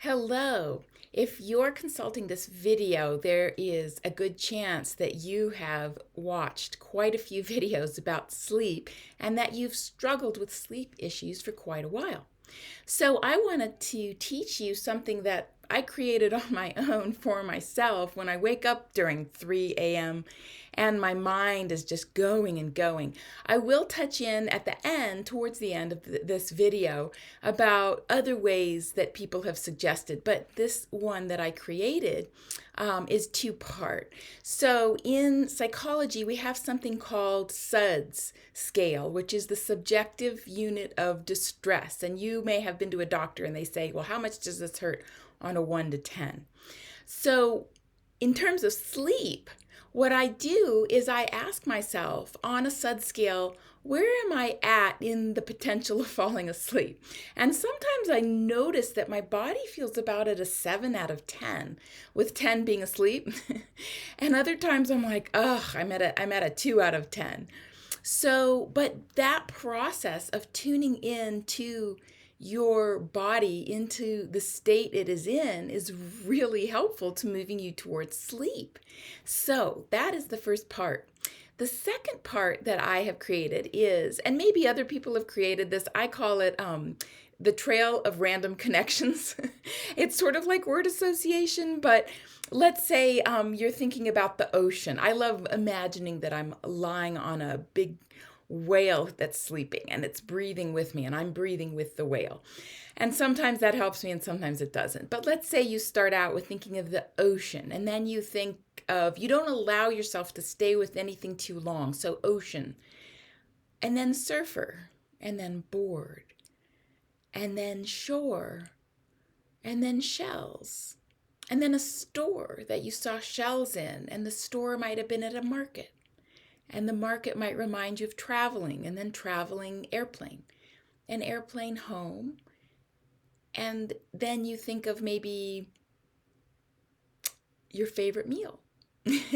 Hello. If you're consulting this video, there is a good chance that you have watched quite a few videos about sleep and that you've struggled with sleep issues for quite a while. So I wanted to teach you something that I created on my own for myself when I wake up during 3 a.m. and my mind is just going and going. I will touch in at the end, towards the end of this video, about other ways that people have suggested, but this one that I created is two-part. So in psychology, we have something called Suds Scale, which is the subjective unit of distress. And you may have been to a doctor and they say, well, how much does this hurt on a 1 to 10? So in terms of sleep, what I do is I ask myself on a Suds scale, where am I at in the potential of falling asleep? And sometimes I notice that my body feels about at a 7 out of 10, with 10 being asleep. And other times I'm like, ugh, I'm at a 2 out of 10. So, but that process of tuning in to your body into the state it is in is really helpful to moving you towards sleep. So that is the first part. The second part that I have created is, and maybe other people have created this, I call it the trail of random connections. It's sort of like word association, but let's say you're thinking about the ocean. I love imagining that I'm lying on a big whale that's sleeping and it's breathing with me and I'm breathing with the whale. And sometimes that helps me and sometimes it doesn't. But let's say you start out with thinking of the ocean and then you think of, you don't allow yourself to stay with anything too long. So ocean, and then surfer, and then board, and then shore, and then shells, and then a store that you saw shells in, and the store might have been at a market. And the market might remind you of traveling, and then traveling airplane, an airplane home. And then you think of maybe your favorite meal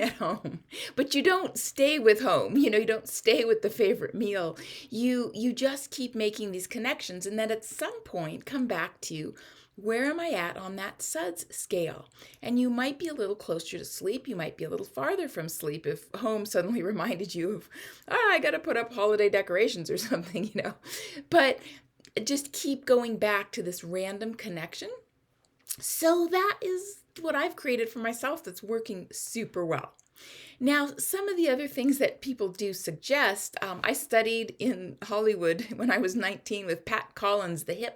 at home. But you don't stay with home, you don't stay with the favorite meal. You just keep making these connections, and then at some point come back to, where am I at on that Suds scale? And you might be a little closer to sleep. You might be a little farther from sleep if home suddenly reminded you of, I got to put up holiday decorations or something, But just keep going back to this random connection. So that is what I've created for myself that's working super well. Now, some of the other things that people do suggest, I studied in Hollywood when I was 19 with Pat Collins, the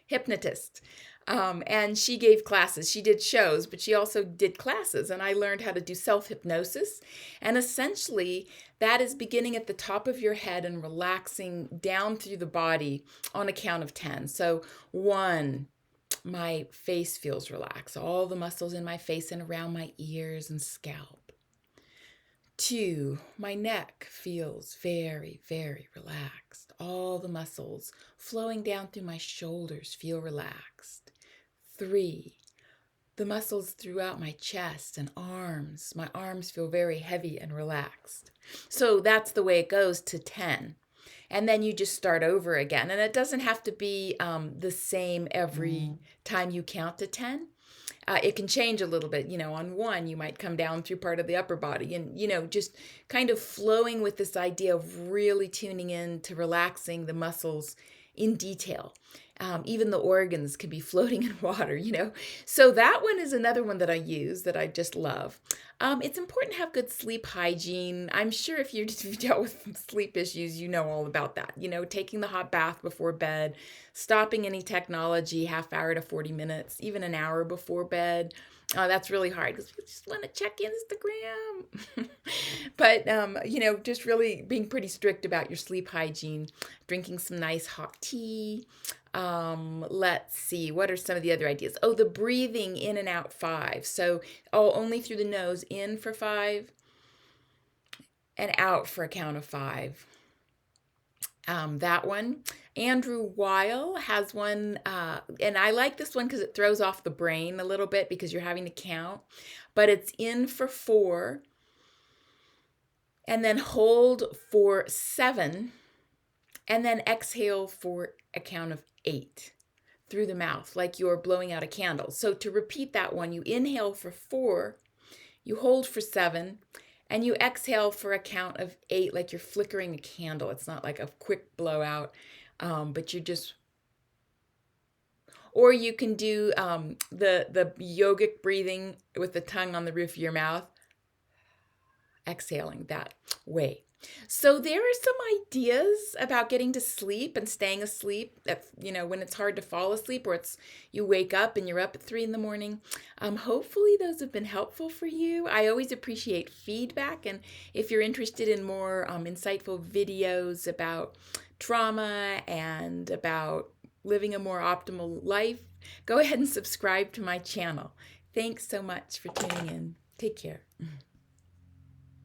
hypnotist. And she gave classes. She did shows, but she also did classes. And I learned how to do self-hypnosis. And essentially, that is beginning at the top of your head and relaxing down through the body on a count of 10. So 1, my face feels relaxed. All the muscles in my face and around my ears and scalp. 2, my neck feels very, very relaxed. All the muscles flowing down through my shoulders feel relaxed. 3, the muscles throughout my chest and arms. My arms feel very heavy and relaxed. So that's the way it goes to 10. And then you just start over again. And it doesn't have to be the same every time you count to 10. It can change a little bit. On 1, you might come down through part of the upper body and, just kind of flowing with this idea of really tuning in to relaxing the muscles in detail. Even the organs can be floating in water, So that one is another one that I use that I just love. It's important to have good sleep hygiene. I'm sure if you've dealt with sleep issues, you know all about that. Taking the hot bath before bed, stopping any technology half hour to 40 minutes, even an hour before bed. That's really hard because we just want to check Instagram. But, just really being pretty strict about your sleep hygiene, drinking some nice hot tea. Let's see, what are some of the other ideas? Oh, the breathing in and out 5. So, only through the nose, in for 5 and out for a count of 5. That one. Andrew Weil has one, and I like this one because it throws off the brain a little bit because you're having to count, but it's in for 4 and then hold for 7 and then exhale for a count of 8. through the mouth, like you're blowing out a candle. So to repeat that one, you inhale for 4, you hold for 7, and you exhale for a count of 8, like you're flickering a candle. It's not like a quick blowout, but you're just. Or you can do the yogic breathing with the tongue on the roof of your mouth, exhaling that way. So there are some ideas about getting to sleep and staying asleep, when it's hard to fall asleep, or it's you wake up and you're up at 3 in the morning. Hopefully those have been helpful for you. I always appreciate feedback, and if you're interested in more insightful videos about trauma and about living a more optimal life, go ahead and subscribe to my channel. Thanks so much for tuning in. Take care.